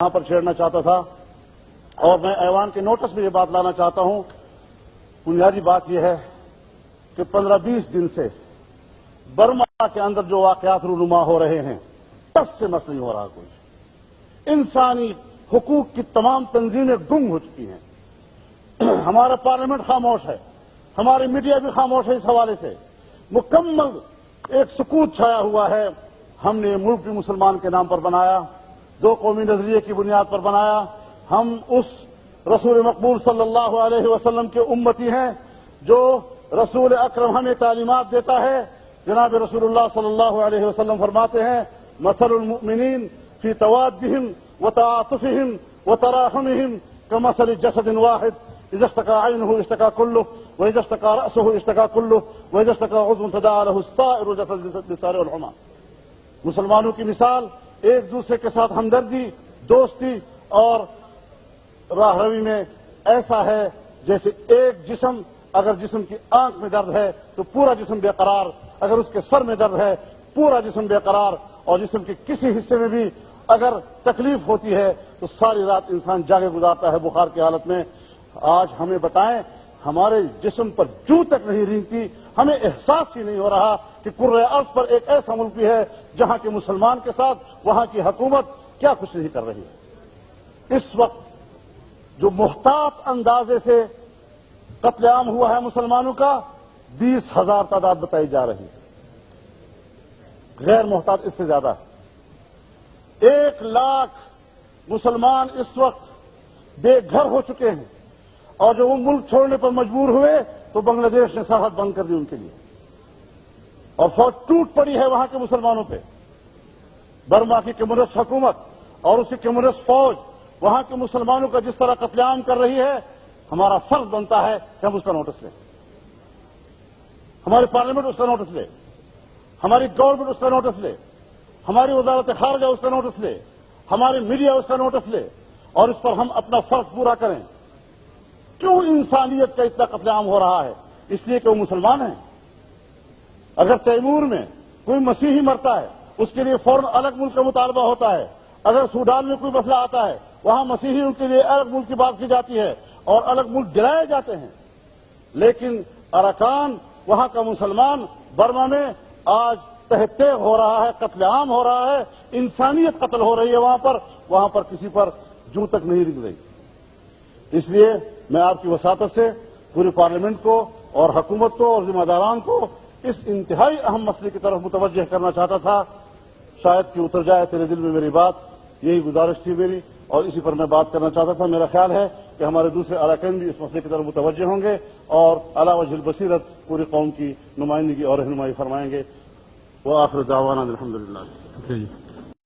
یہاں پر چھیڑنا چاہتا تھا اور میں ایوان کے نوٹس میں یہ بات لانا چاہتا ہوں۔ بنیادی بات یہ ہے کہ 15-20 دن سے برما کے اندر جو واقعات رونما ہو رہے ہیں ٹس سے مس نہیں ہو رہا کوئی۔ انسانی حقوق کی تمام تنظیمیں گم ہو چکی ہیں۔ ہمارا پارلیمنٹ خاموش ہے، ہماری میڈیا بھی خاموش ہے۔ اس حوالے سے مکمل ایک سکوت چھایا ہوا ہے۔ ہم نے ملک بھی مسلمان کے نام پر بنایا، دو قومی نظریے کی بنیاد پر بنایا۔ ہم اس رسول مقبول صلی اللہ علیہ وسلم کے امتی ہیں جو رسول اکرم ہمیں تعلیمات دیتا ہے۔ جناب رسول اللہ صلی اللہ علیہ وسلم فرماتے ہیں مثل المؤمنین فی توادہم وتعاطفہم وتراحمہم کمثل جسد واحد اذا اشتكى عينه اشتكى كله واذا اشتكى رأسه اشتكى كله واذا اشتكى عضو تداعى له سائر الجسد بالسهر والحمى۔ مسلمانوں کی مثال ایک دوسرے کے ساتھ ہمدردی، دوستی اور راہ روی میں ایسا ہے جیسے ایک جسم، اگر جسم کی آنکھ میں درد ہے تو پورا جسم بے قرار، اگر اس کے سر میں درد ہے پورا جسم بے قرار، اور جسم کے کسی حصے میں بھی اگر تکلیف ہوتی ہے تو ساری رات انسان جاگے گزارتا ہے بخار کی حالت میں۔ آج ہمیں بتائیں، ہمارے جسم پر جوں تک نہیں رینگتی، ہمیں احساس ہی نہیں ہو رہا کہ کرۂ ارض پر ایک ایسا ملک بھی ہے جہاں کے مسلمان کے ساتھ وہاں کی حکومت کیا کچھ نہیں کر رہی ہے۔ اس وقت جو محتاط اندازے سے قتل عام ہوا ہے مسلمانوں کا، 20,000 تعداد بتائی جا رہی ہے۔ غیر محتاط اس سے زیادہ ہے۔ 1 لاکھ مسلمان اس وقت بے گھر ہو چکے ہیں، اور جو وہ ملک چھوڑنے پر مجبور ہوئے تو بنگلہ دیش نے سرحد بند کر دی ان کے لیے، اور فوج ٹوٹ پڑی ہے وہاں کے مسلمانوں پہ۔ برما کی کمیونسٹ حکومت اور اس کی کمیونسٹ فوج وہاں کے مسلمانوں کا جس طرح قتل عام کر رہی ہے، ہمارا فرض بنتا ہے کہ ہم اس کا نوٹس لیں، ہماری پارلیمنٹ اس کا نوٹس لے، ہماری گورنمنٹ اس کا نوٹس لے، ہماری وزارت خارجہ اس کا نوٹس لے، ہماری میڈیا اس کا نوٹس لے، اور اس پر ہم اپنا فرض پورا کریں۔ کیوں انسانیت کا اتنا قتل عام ہو رہا ہے؟ اس لیے کہ وہ مسلمان ہیں۔ اگر تیمور میں کوئی مسیحی مرتا ہے اس کے لیے فوراً الگ ملک کا مطالبہ ہوتا ہے۔ اگر سوڈان میں کوئی مسئلہ آتا ہے وہاں مسیحیوں کے لیے الگ ملک کی بات کی جاتی ہے اور الگ ملک گرائے جاتے ہیں۔ لیکن اراکان وہاں کا مسلمان برما میں آج تحت تیغ ہو رہا ہے، قتل عام ہو رہا ہے، انسانیت قتل ہو رہی ہے وہاں پر کسی پر جوں تک نہیں رک رہی۔ اس لیے میں آپ کی وساطت سے پوری پارلیمنٹ کو اور حکومت کو اور ذمہ داران کو اس انتہائی اہم مسئلے کی طرف متوجہ کرنا چاہتا تھا۔ شاید کہ اتر جائے تیرے دل میں میری بات، یہی گزارش تھی میری، اور اسی پر میں بات کرنا چاہتا تھا۔ میرا خیال ہے کہ ہمارے دوسرے اراکین بھی اس مسئلے کی طرف متوجہ ہوں گے اور علی وجہ البصیرت پوری قوم کی نمائندگی اور رہنمائی فرمائیں گے۔ وآخر دعوانا الحمدللہ۔